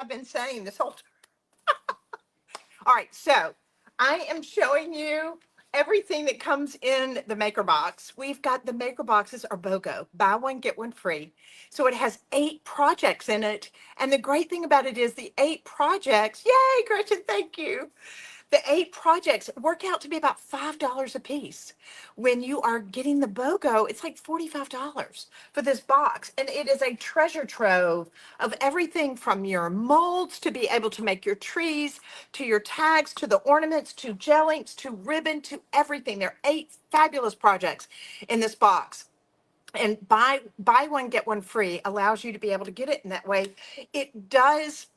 I've been saying this whole time. All right, so I am showing you everything that comes in the maker box. We've got the maker boxes are BOGO, buy one, get one free. So it has 8 projects in it. And the great thing about it is the 8 projects, yay, Gretchen, thank you. The 8 projects work out to be about $5 a piece. When you are getting the BOGO, it's like $45 for this box. And it is a treasure trove of everything from your molds to be able to make your trees, to your tags, to the ornaments, to gel inks, to ribbon, to everything. There are 8 fabulous projects in this box. And buy one, get one free allows you to be able to get it in that way. It does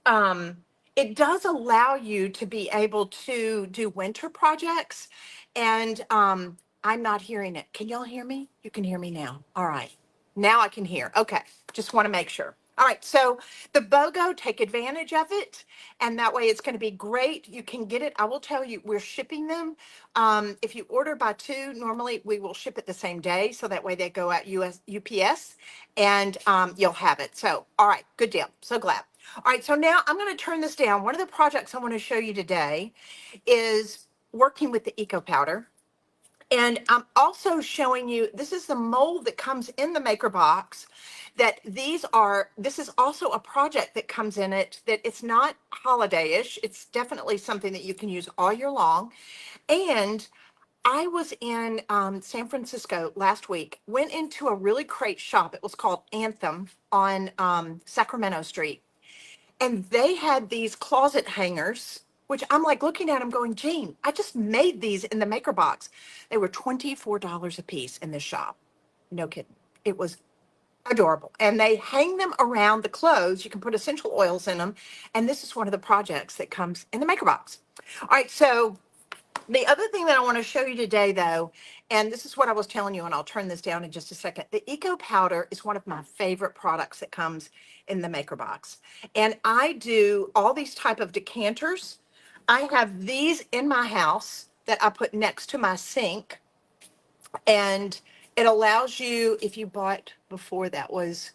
um, it does allow you to be able to do winter projects. And I'm not hearing it. Can y'all hear me? You can hear me now. All right. Now I can hear. Okay. Just want to make sure. All right. So the BOGO, take advantage of it. And that way it's going to be great. You can get it. I will tell you, we're shipping them. If you order by 2, normally we will ship it the same day. So that way they go out UPS and you'll have it. So, all right. Good deal. So glad. All right, so now I'm going to turn this down. One of the projects I want to show you today is working with the Eco Powder. And I'm also showing you, this is the mold that comes in the maker box, that this is also a project that comes in it, that it's not holiday-ish. It's definitely something that you can use all year long. And I was in San Francisco last week, went into a really great shop. It was called Anthem on Sacramento Street. And they had these closet hangers, which I'm like looking at them going, Jean, I just made these in the maker box. They were $24 a piece in this shop. No kidding. It was adorable. And they hang them around the clothes. You can put essential oils in them. And this is one of the projects that comes in the maker box. All right. So the other thing that I want to show you today, though, and this is what I was telling you, and I'll turn this down in just a second. The Eco Powder is one of my favorite products that comes in the maker box. And I do all these type of decanters. I have these in my house that I put next to my sink. And it allows you, if you bought before that was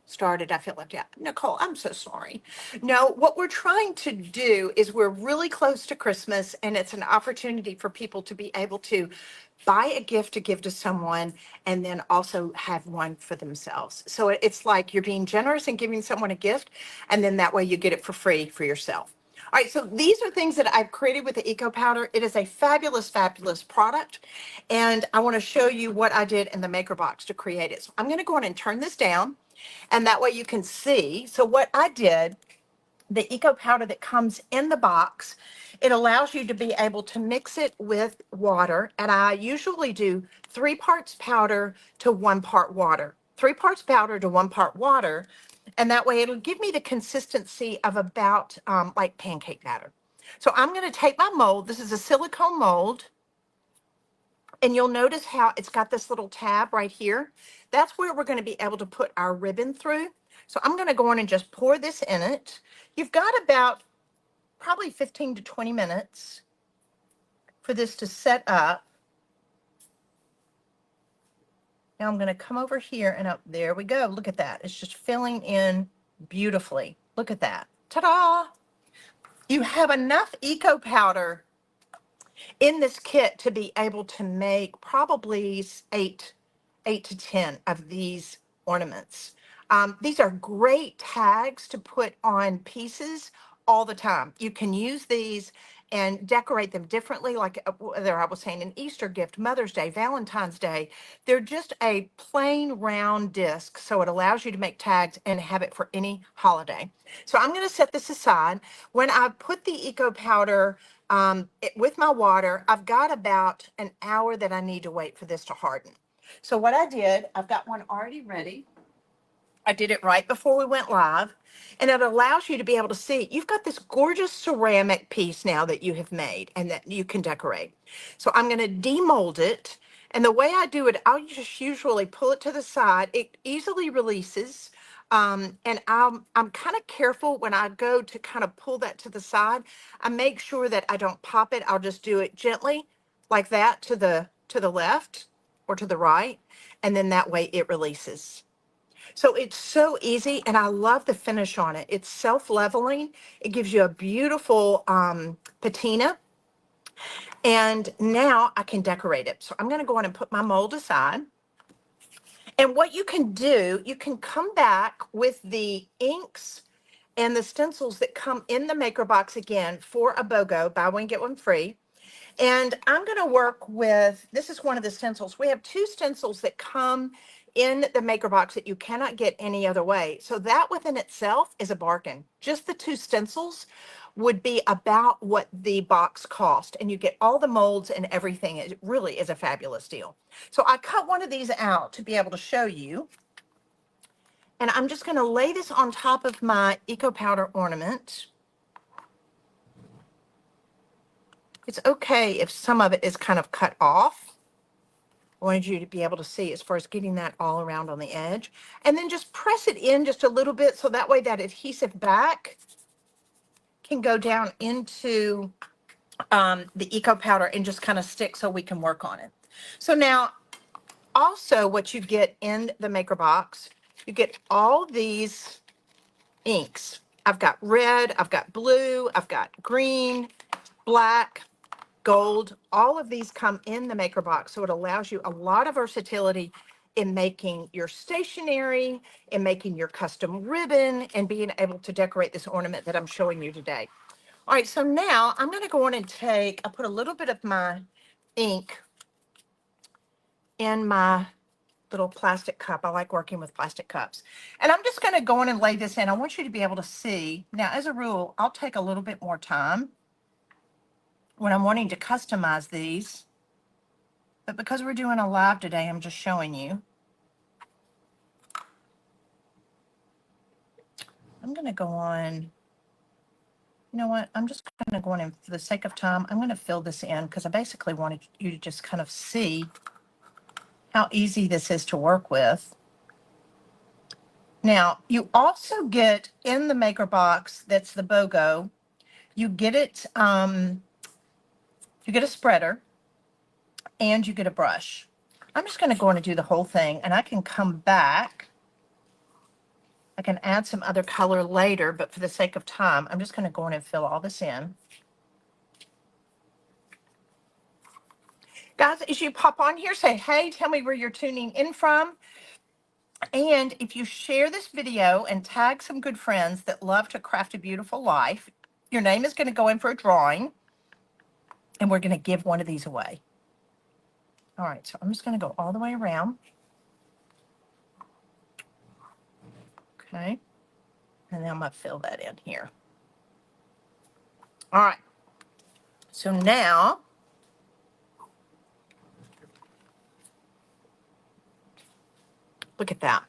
started, I feel left out. Nicole, I'm so sorry. No, what we're trying to do is we're really close to Christmas, and it's an opportunity for people to be able to buy a gift to give to someone and then also have one for themselves. So it's like you're being generous and giving someone a gift, and then that way you get it for free for yourself. All right, so these are things that I've created with the Eco Powder. It is a fabulous, fabulous product. And I want to show you what I did in the maker box to create it. So I'm going to go on and turn this down, and that way you can see. So what I did, the Eco Powder that comes in the box, it allows you to be able to mix it with water. And I usually do 3 parts powder to 1 part water. 3 parts powder to 1 part water. And that way it'll give me the consistency of about like pancake batter. So I'm going to take my mold. This is a silicone mold. And you'll notice how it's got this little tab right here. That's where we're going to be able to put our ribbon through. So I'm going to go on and just pour this in it. You've got about probably 15 to 20 minutes for this to set up. Now I'm going to come over here and up. There we go. Look at that. It's just filling in beautifully. Look at that. Ta-da! You have enough Eco Powder in this kit to be able to make probably 8 to 10 of these ornaments. These are great tags to put on pieces all the time. You can use these and decorate them differently, like whether I was saying an Easter gift, Mother's Day, Valentine's Day. They're just a plain round disc, so it allows you to make tags and have it for any holiday. So I'm going to set this aside. When I put the Eco Powder with my water, I've got about an hour that I need to wait for this to harden. So what I did, I've got one already ready. I did it right before we went live, and it allows you to be able to see. You've got this gorgeous ceramic piece now that you have made and that you can decorate. So I'm going to demold it. And the way I do it, I'll just usually pull it to the side. It easily releases. And I'm kind of careful when I go to kind of pull that to the side. I make sure that I don't pop it. I'll just do it gently like that to the left or to the right. And then that way it releases. So it's so easy, and I love the finish on it. It's self-leveling. It gives you a beautiful patina. And now I can decorate it. So I'm going to go on and put my mold aside. And what you can do, you can come back with the inks and the stencils that come in the maker box again for a BOGO, buy one, get one free. And I'm going to work with, this is one of the stencils. We have two stencils that come in the maker box that you cannot get any other way. So that within itself is a bargain. Just the two stencils would be about what the box cost, and you get all the molds and everything. It really is a fabulous deal. So I cut one of these out to be able to show you. And I'm just going to lay this on top of my Eco Powder ornament. It's okay if some of it is kind of cut off. I wanted you to be able to see as far as getting that all around on the edge. And then just press it in just a little bit so that way that adhesive back can go down into the Eco Powder and just kind of stick so we can work on it. So now also what you get in the maker box, you get all these inks. I've got red, I've got blue, I've got green, black, gold. All of these come in the maker box, so it allows you a lot of versatility in making your stationery, in making your custom ribbon, and being able to decorate this ornament that I'm showing you today. All right, so now I'm going to go on and I put a little bit of my ink in my little plastic cup. I like working with plastic cups. And I'm just going to go on and lay this in. I want you to be able to see. Now, as a rule, I'll take a little bit more time when I'm wanting to customize these. But because we're doing a live today, I'm just showing you. I'm going to go on. You know what? I'm just going to go on and for the sake of time, I'm going to fill this in because I basically wanted you to just kind of see how easy this is to work with. Now, you also get in the maker box, that's the BOGO, you get it, you get a spreader and you get a brush. I'm just going to go on and do the whole thing, and I can come back. I can add some other color later, but for the sake of time, I'm just going to go on and fill all this in. Guys, as you pop on here, say, hey, tell me where you're tuning in from. And if you share this video and tag some good friends that love to craft a beautiful life, your name is going to go in for a drawing, and we're going to give one of these away. All right, so I'm just going to go all the way around. Okay. And then I'm going to fill that in here. All right. So now, look at that.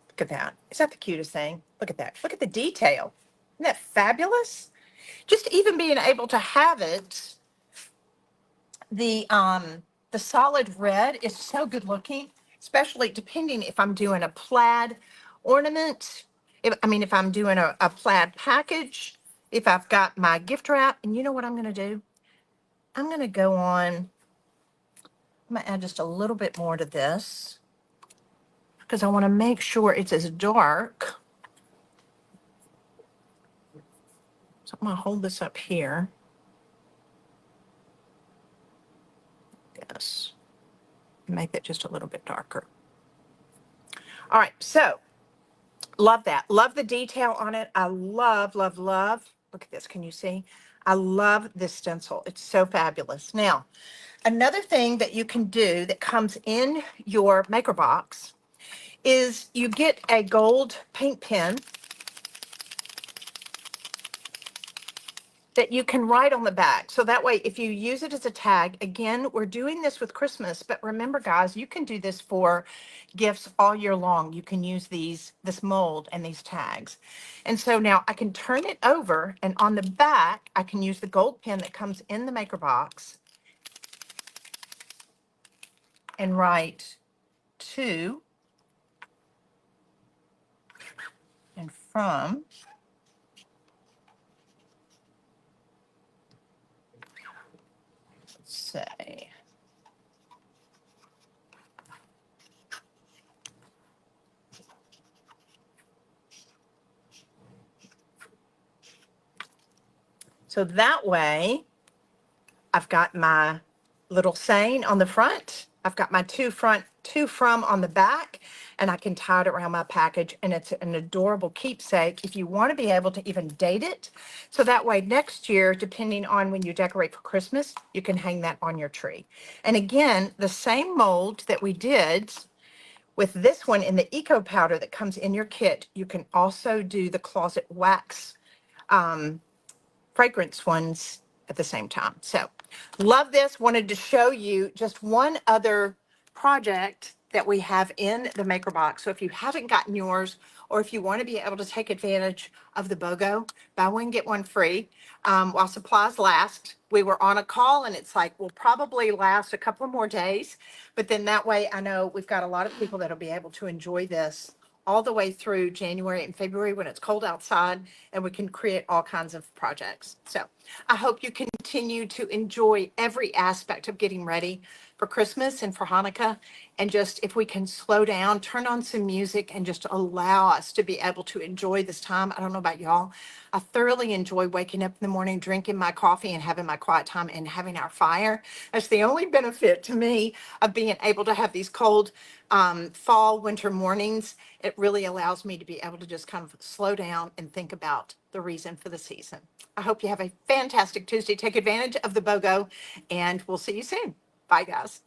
Look at that. Is that the cutest thing? Look at that. Look at the detail. Isn't that fabulous? Just even being able to have it, the solid red is so good looking, especially depending if I'm doing a plaid ornament. If I'm doing a plaid package, if I've got my gift wrap, and you know what I'm going to do? I'm going to go on, I'm going to add just a little bit more to this because I want to make sure it's as dark. So I'm going to hold this up here. Yes. Make it just a little bit darker. All right, so love that. Love the detail on it. I love, love, love. Look at this. Can you see? I love this stencil. It's so fabulous. Now, another thing that you can do that comes in your maker box is you get a gold paint pen that you can write on the back. So that way, if you use it as a tag, again, we're doing this with Christmas, but remember guys, you can do this for gifts all year long. You can use this mold and these tags. And so now I can turn it over, and on the back, I can use the gold pen that comes in the maker box and write to and from say. So that way, I've got my little saying on the front. I've got my two from on the back, and I can tie it around my package, and it's an adorable keepsake if you want to be able to even date it. So that way next year, depending on when you decorate for Christmas, you can hang that on your tree. And again, the same mold that we did with this one in the eco powder that comes in your kit, you can also do the closet wax fragrance ones at the same time. So love this. Wanted to show you just one other project that we have in the maker box. So if you haven't gotten yours, or if you want to be able to take advantage of the BOGO, buy one, get one free, while supplies last. We were on a call and it's like, we'll probably last a couple of more days, but then that way I know we've got a lot of people that'll be able to enjoy this all the way through January and February when it's cold outside, and we can create all kinds of projects. So I hope you continue to enjoy every aspect of getting ready for Christmas and for Hanukkah. And just if we can slow down, turn on some music, and just allow us to be able to enjoy this time. I don't know about y'all. I thoroughly enjoy waking up in the morning, drinking my coffee and having my quiet time and having our fire. That's the only benefit to me of being able to have these cold fall, winter mornings. It really allows me to be able to just kind of slow down and think about the reason for the season. I hope you have a fantastic Tuesday. Take advantage of the BOGO, and we'll see you soon. Bye, guys.